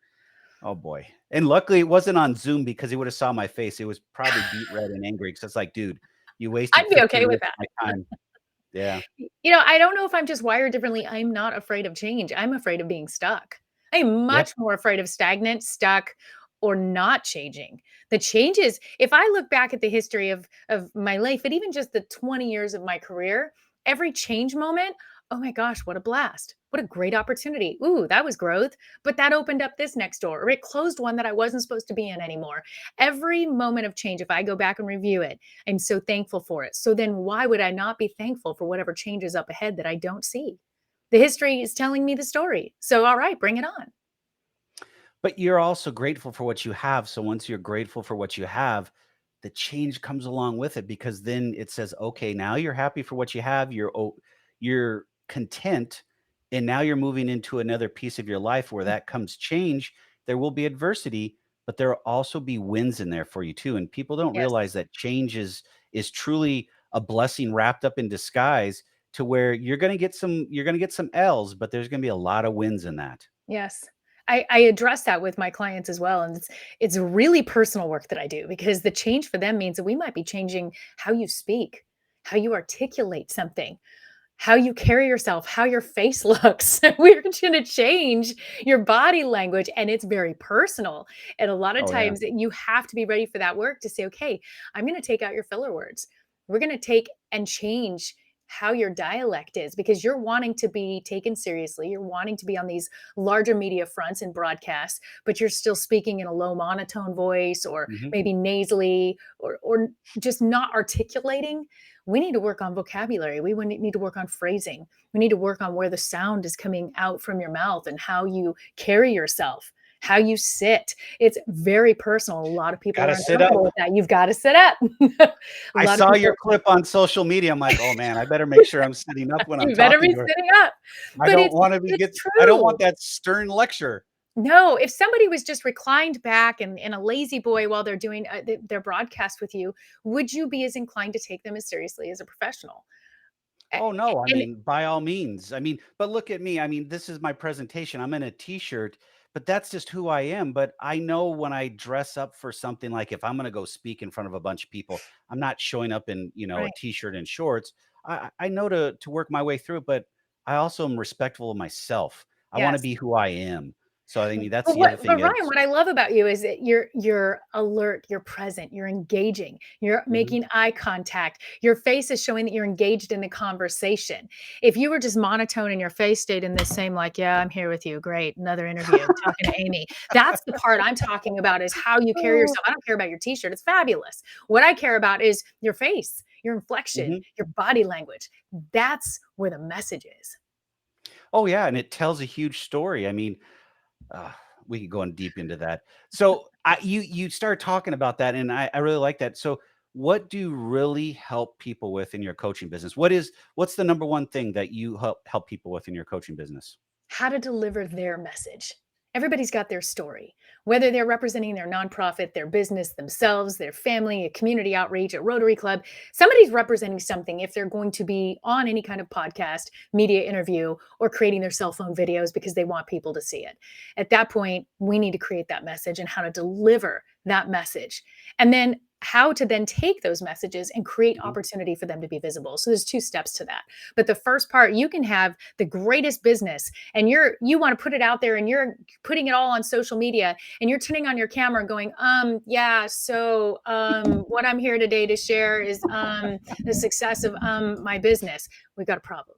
"Oh, boy," and luckily, it wasn't on Zoom because he woulda saw my face. It was probably beet red and angry because it's like, "Dude, you wasted I'd be 15 okay with minutes that. of my time." Yeah. I don't know if I'm just wired differently. I'm not afraid of change. I'm afraid of being stuck. I'm Yeah. much more afraid of stagnant, stuck, or not changing. The changes, if I look back at the history of my life, and even just the 20 years of my career, every change moment, oh my gosh, what a blast. What a great opportunity. Ooh, that was growth. But that opened up this next door, or it closed one that I wasn't supposed to be in anymore. Every moment of change, if I go back and review it, I'm so thankful for it. So then why would I not be thankful for whatever changes up ahead that I don't see? The history is telling me the story. So, all right, bring it on. But you're also grateful for what you have. So once you're grateful for what you have, the change comes along with it because then it says, okay, now you're happy for what you have. You're content. And now you're moving into another piece of your life where that comes change. There will be adversity, but there will also be wins in there for you too. And people don't Yes. realize that change is truly a blessing wrapped up in disguise to where you're going to get some L's, but there's going to be a lot of wins in that. Yes. I address that with my clients as well. And it's really personal work that I do because the change for them means that we might be changing how you speak, how you articulate something, how you carry yourself, how your face looks. We're going to change your body language, and it's very personal. And a lot of Oh yeah. times you have to be ready for that work to say, okay, I'm going to take out your filler words. We're going to take and change how your dialect is because you're wanting to be taken seriously. You're wanting to be on these larger media fronts and broadcasts, but you're still speaking in a low monotone voice or Mhm. maybe nasally or just not articulating. We need to work on vocabulary. We need to work on phrasing. We need to work on where the sound is coming out from your mouth and how you carry yourself, how you sit. It's very personal. A lot of people Gotta are sit up. uncomfortable with that. You've got to sit up. A I lot of saw your people, clip on social media. I'm like, "Oh, man, I better make sure I'm sitting up when I'm you better talking be to her. sitting up. I But don't wanna be it's I don't want true. that stern lecture." No, if somebody was just reclined back and in a lazy boy while they're doing their broadcast with you, would you be as inclined to take them as seriously as a professional? Oh, no, I And mean, by all means. I mean, but look at me. I mean, this is my presentation. I'm in a t-shirt, but that's just who I am. But I know when I dress up for something like if I'm gonna go speak in front of a bunch of people, I'm not showing up in, a right. t-shirt and shorts. I know to work my way through it, but I also am respectful of myself. I wanna Yes. be who I am. So I mean, that's But the other what but thing Ryan, is what I love about you is that you're alert, you're present, you're engaging, you're mhm, making eye contact. Your face is showing that you're engaged in the conversation. If you were just monotone and your face stayed in the same like, "Yeah, I'm here with you. Great. Another interview. Talking to Amy." That's the part I'm talking about is how you carry oh, yourself. I don't care about your t-shirt. It's fabulous. What I care about is your face, your inflection, mhm. your body language. That's where the message is. Oh, yeah, and it tells a huge story. I mean, Uh, we could go in deep into that. So you start talking about that, and I really like that. So what do you really help people with in your coaching business? What's the number one thing that you help people with in your coaching business? How to deliver their message. Everybody's got their story, whether they're representing their nonprofit, their business, themselves, their family, a community outreach, a Rotary Club. Somebody's representing something if they're going to be on any kind of podcast, media interview, or creating their cell phone videos because they want people to see it. At that point, we need to create that message and how to deliver that message. And then how to then take those messages and create Mhm. opportunity for them to be visible. So there's two steps to that. But the first part, you can have the greatest business and you want to put it out there and you're putting it all on social media and you're turning on your camera and going yeah, so what I'm here today to share is the success of my business. We've got a problem.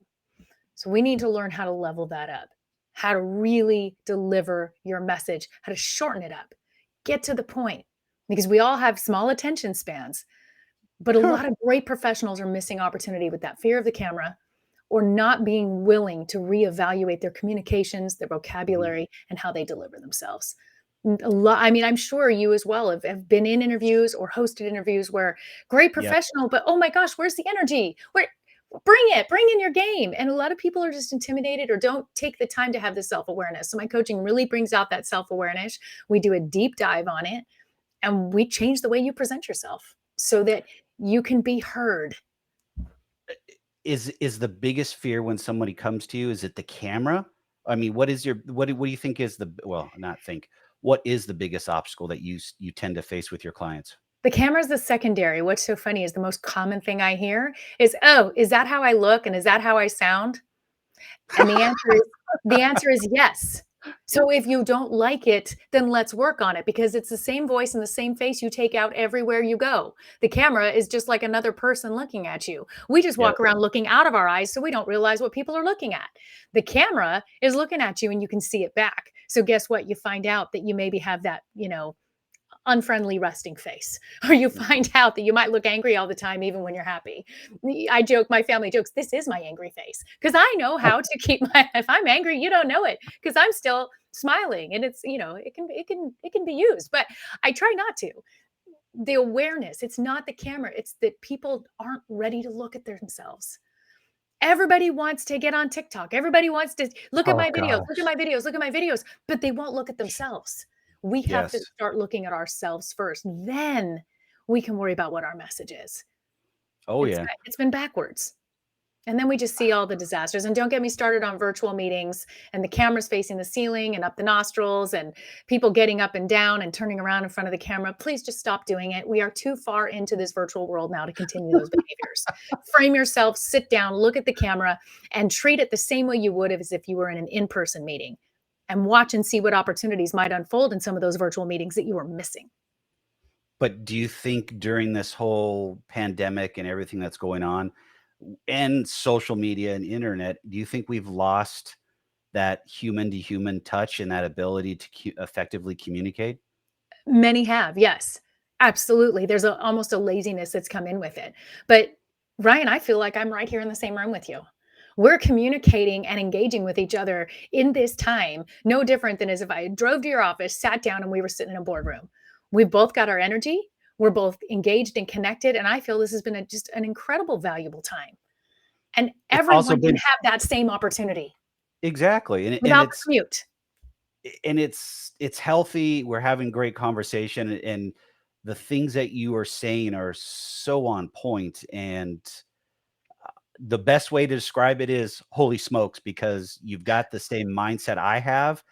So we need to learn how to level that up, how to really deliver your message, how to shorten it up, get to the point, because we all have small attention spans. But a lot of great professionals are missing opportunity with that fear of the camera or not being willing to reevaluate their communications, their Mhm. vocabulary, and how they deliver themselves. A lot, I mean, I'm sure you as well have been in interviews or hosted interviews where great Yep. professional, but oh my gosh, where's the energy? Where bring in your game. And a lot of people are just intimidated or don't take the time to have the self-awareness. So my coaching really brings out that self-awareness. We do a deep dive on it and we change the way you present yourself so that you can be heard. Is the biggest fear when somebody comes to you, is it the camera? I mean, what do you think is well, not think. What is the biggest obstacle that you tend to face with your clients? The camera's the secondary. What's so funny is the most common thing I hear is, "Oh, is that how I look and is that how I sound?" And the answer is yes. So if you don't like it, then let's work on it because it's the same voice and the same face you take out everywhere you go. The camera is just like another person looking at you. We just Yep. walk around looking out of our eyes so we don't realize what people are looking at. The camera is looking at you and you can see it back. So guess what? You find out that you maybe have that, unfriendly resting face, or you find out that you might look angry all the time, even when you're happy. I joke, my family jokes, this is my angry face. Because I know how to keep if I'm angry, you don't know it because I'm still smiling. And it's, it can be used, but I try not to. The awareness, it's not the camera, it's that people aren't ready to look at themselves. Everybody wants to get on TikTok. Everybody wants to look at Oh my videos, look at gosh. my videos, look at my videos, but they won't look at themselves. We have to Yes. start looking at ourselves first. Then we can worry about what our message is. Oh yeah. It's been backwards. And then we just see all the disasters. And don't get me started on virtual meetings and the cameras facing the ceiling and up the nostrils and people getting up and down and turning around in front of the camera. Please just stop doing it. We are too far into this virtual world now to continue those behaviors. Frame yourself, sit down, look at the camera, and treat it the same way you would as if you were in an in-person meeting, and watch and see what opportunities might unfold in some of those virtual meetings that you are missing. But do you think during this whole pandemic and everything that's going on, and social media and internet, do you think we've lost that human to human touch and that ability to effectively communicate? Many have, yes. Absolutely. There's almost a laziness that's come in with it. But Ryan, I feel like I'm right here in the same room with you. We're communicating and engaging with each other in this time, no different than as if I drove to your office, sat down, and we were sitting in a boardroom. We've both got our energy. We're both engaged and connected. And I feel this has been just an incredible, valuable time. And It's also everyone can been have that same opportunity exactly, and without the commute. it's healthy. We're having great conversation, and the things that you are saying are so on point. And the best way to describe it is holy smokes, because you've got the same mindset I have,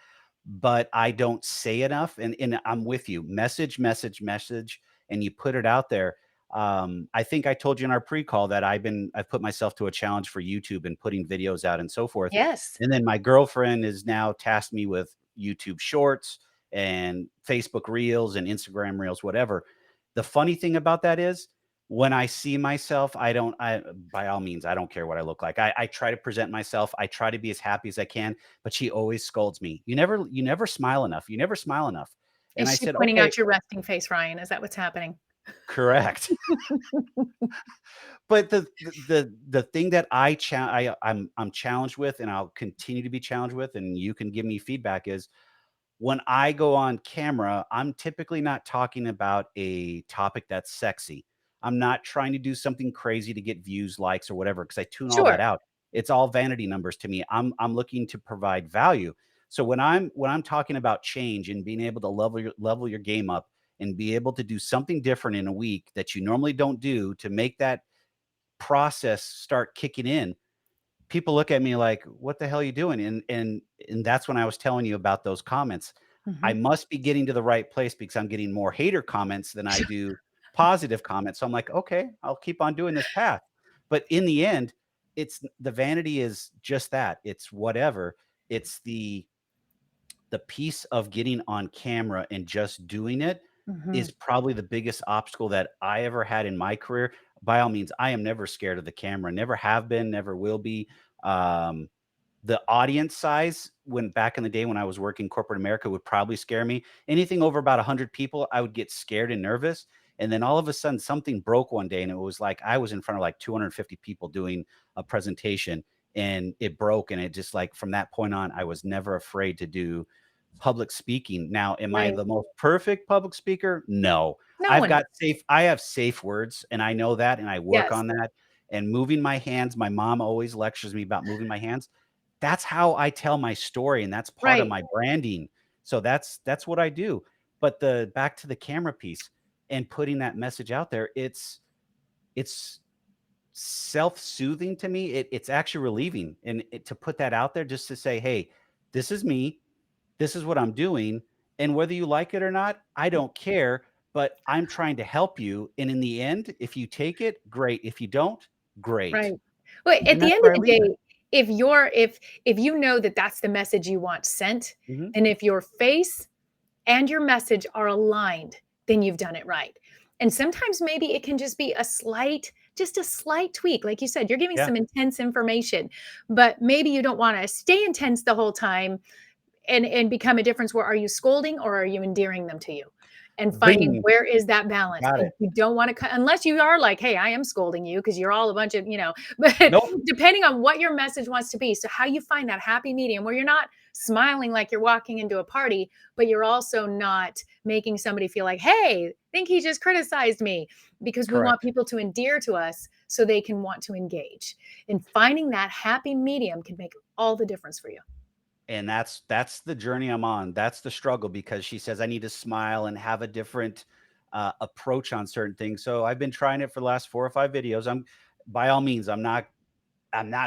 but I don't say enough. And I'm with you. Message, message, message, and you put it out there. I think I told you in our pre-call that I've put myself to a challenge for YouTube and putting videos out and so forth. Yes. And then my girlfriend has now tasked me with YouTube Shorts and Facebook Reels and Instagram Reels, whatever. The funny thing about that is when I see myself, I by all means, I don't care what I look like. I try to present myself. I try to be as happy as I can, but she always scolds me. You never smile enough. You never smile enough. And Is I she said, pointing okay, out your resting face, Ryan? Is that what's happening? correct. But the thing that I'm challenged with, and I'll continue to be challenged with, and you can give me feedback, is when I go on camera, I'm typically not talking about a topic that's sexy. I'm not trying to do something crazy to get views, likes, or whatever, because I tune all that Sure. out. It's all vanity numbers to me. I'm looking to provide value. So when I'm talking about change and being able to level your game up and be able to do something different in a week that you normally don't do to make that process start kicking in, people look at me like, "What the hell are you doing?" And that's when I was telling you about those comments. I Mhm. must be getting to the right place because I'm getting more hater comments than I do positive comments. So I'm like, "Okay, I'll keep on doing this path." But in the end, it's the vanity is just that. It's whatever. It's the piece of getting on camera and just doing it is Mhm. probably the biggest obstacle that I ever had in my career. By all means, I am never scared of the camera, never have been, never will be. Um, the audience size when back in the day when I was working corporate America would probably scare me. Anything over about 100 people, I would get scared and nervous. And then all of a sudden something broke one day and it was like I was in front of like 250 people doing a presentation and it broke, and it just like from that point on I was never afraid to do public speaking. Now, am I Right. the most perfect public speaker? No. No one is. I have safe words and I know that and I work Yes. on that. And moving my hands, my mom always lectures me about moving my hands. That's how I tell my story and that's part of Right. my branding. So that's what I do. But the back to the camera piece and putting that message out there, it's self-soothing to me. It's actually relieving and to put that out there just to say, "Hey, this is me. This is what I'm doing, and whether you like it or not, I don't care, but I'm trying to help you, and in the end, if you take it, great. If you don't, great." Right. Well, at And the that's end of where I the leave it. day, if you know that that's the message you want sent, Mhm. and if your face and your message are aligned, then you've done it right. And sometimes maybe it can just be just a slight tweak. Like you said, you're giving Yeah. some intense information, but maybe you don't want to stay intense the whole time and become a difference where are you scolding or are you endearing them to you? and finding Bing. where is that balance. Got And it. you don't want to cut unless you are like, hey, I am scolding you because you're all a bunch of, but Nope. depending on what your message wants to be. So how you find that happy medium where you're not smiling like you're walking into a party, but you're also not making somebody feel like, hey, I think he just criticized me, because we want Correct. people to endear to us so they can want to engage. And finding that happy medium can make all the difference for you. And that's the journey I'm on. That's the struggle because she says I need to smile and have a different approach on certain things. So I've been trying it for the last 4 or 5 videos. I'm by all means, I'm not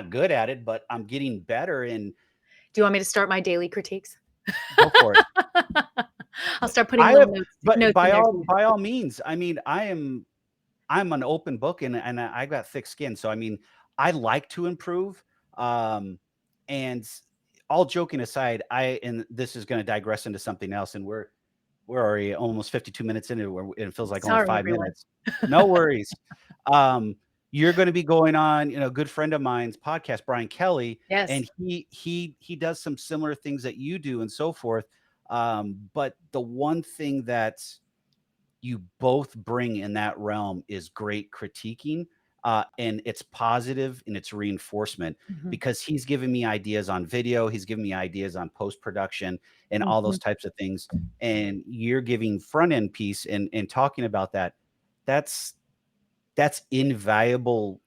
good at it, but I'm getting better and Do you want me to start my daily critiques? go for it. I'll start putting I little have, but notes in there for you. by all means, I mean, I'm an open book and I got thick skin. So I mean, I like to improve. Um, and all joking aside, and this is going to digress into something else. And we're already almost 52 minutes into it, it feels like only Sorry, 5 everyone. minutes. No worries. Um, you're going to be going on, a good friend of mine's podcast, Brian Kelly, Yes. and he does some similar things that you do and so forth. But the one thing that you both bring in that realm is great critiquing, and it's positive and it's reinforcement Mhm. because he's giving me ideas on video, he's giving me ideas on post production and all those Mhm. types of things. And you're giving front end piece and talking about that. That's that's invaluable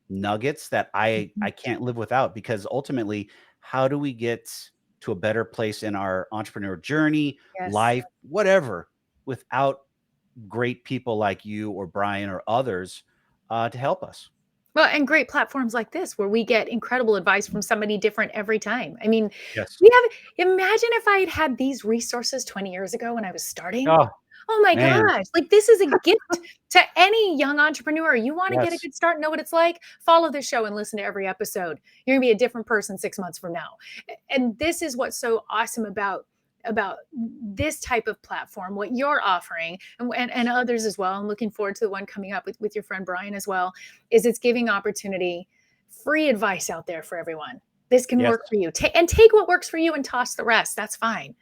nuggets that I Mhm. can't live without because ultimately, how do we get to a better place in our entrepreneur journey, Yes. life, whatever, without great people like you or Brian or others to help us? Well, and great platforms like this where we get incredible advice from somebody different every time. I mean, Yes. we have imagine if I had had these resources 20 years ago when I was starting. Oh, Oh my man. gosh, like this is a gift to any young entrepreneur. You want to get a Yes. good start, know what it's like? Follow the show and listen to every episode. You're going to be a different person 6 months from now. And this is what's so awesome about this type of platform, what you're offering, and others as well. I'm looking forward to the one coming up with your friend Brian as well, is it's giving opportunity, free advice out there for everyone. This can Yes. work for you. And take what works for you and toss the rest. That's fine.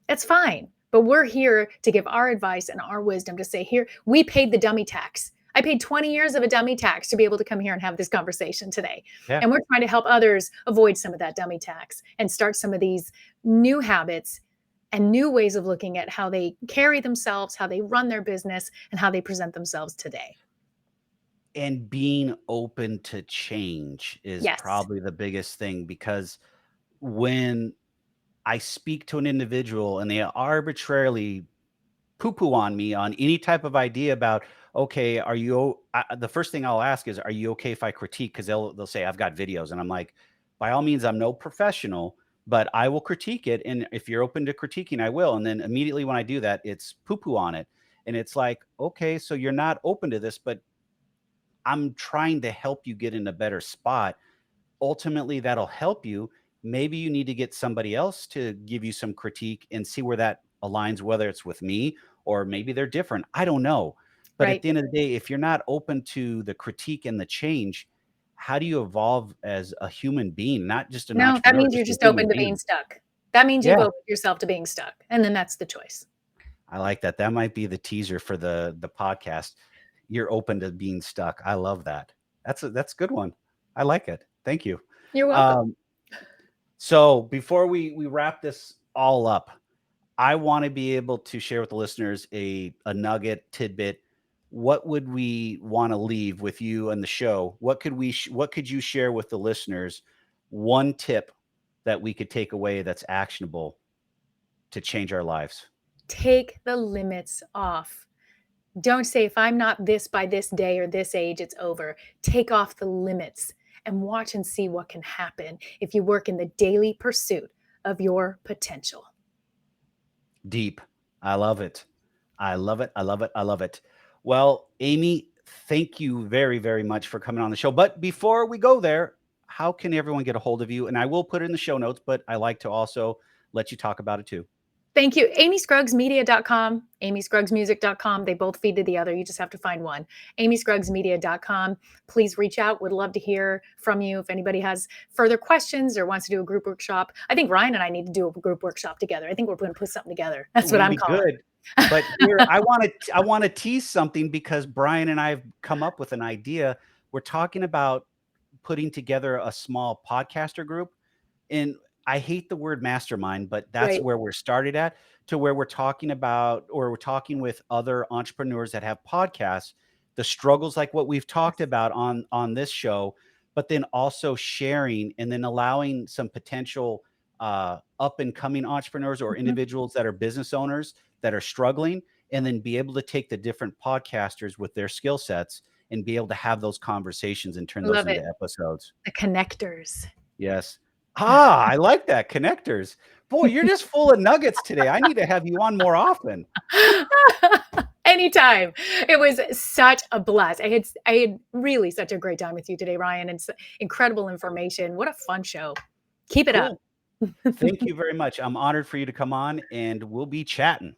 That's fine. But we're here to give our advice and our wisdom to say, here, we paid the dummy tax. I paid 20 years of a dummy tax to be able to come here and have this conversation today. Yeah. And we're trying to help others avoid some of that dummy tax and start some of these new habits and new ways of looking at how they carry themselves, how they run their business, and how they present themselves today. And being open to change is Yes. probably the biggest thing because when I speak to an individual and they arbitrarily poo-poo on me on any type of idea about, okay, are you the first thing I'll ask is, are you okay if I critique? Because they'll say, I've got videos. And I'm like, by all means, I'm no professional, but I will critique it. And if you're open to critiquing, I will. And then immediately when I do that, it's poo-poo on it. And it's like, okay, so you're not open to this, but I'm trying to help you get in a better spot. Ultimately, that'll help you. Maybe you need to get somebody else to give you some critique and see where that aligns, whether it's with me or maybe they're different. I don't know. But at Right. the end of the day, if you're not open to the critique and the change, how do you evolve as a human being, not just an No, that entrepreneur, means you're just a just human open to being being? stuck. That means you've Yeah, opened yourself to being stuck. And then that's the choice. I like that. That might be the teaser for the podcast. You're open to being stuck. I love that. That's a good one. I like it. Thank you. You're welcome. Um, So before we wrap this all up, I want to be able to share with the listeners a nugget tidbit. What would we want to leave with you and the show? What could you share with the listeners? One tip that we could take away that's actionable to change our lives. Take the limits off. Don't say, if I'm not this by this day or this age, it's over. Take off the limits and watch and see what can happen if you work in the daily pursuit of your potential. Deep. I love it. I love it. I love it. I love it. Well, Amy, thank you very, very much for coming on the show. But before we go there, how can everyone get a hold of you? And I will put it in the show notes, but I like to also let you talk about it too. Thank you. AmyScruggsMedia.com, AmyScruggsMusic.com. They both feed to the other. You just have to find one. AmyScruggsMedia.com. Please reach out. Would love to hear from you if anybody has further questions or wants to do a group workshop. I think Ryan and I need to do a group workshop together. I think we're going to put something together. That's what Would I'm be calling it. good. But here, I want to tease something because Brian and I have come up with an idea. We're talking about putting together a small podcaster group. And I hate the word mastermind, but that's Right. where we're started at, to where we're talking about, or we're talking with other entrepreneurs that have podcasts, the struggles like what we've talked about on this show, but then also sharing and then allowing some potential up and coming entrepreneurs or Mhm. individuals that are business owners that are struggling, and then be able to take the different podcasters with their skill sets and be able to have those conversations and turn those Love it. into episodes. The connectors. Yes. I like that, connectors. Boy, you're just full of nuggets today. I need to have you on more often. Anytime. It was such a blast. I had really such a great time with you today, Ryan, and incredible information. What a fun show. Keep it up. Cool. Thank you very much. I'm honored for you to come on, and we'll be chatting.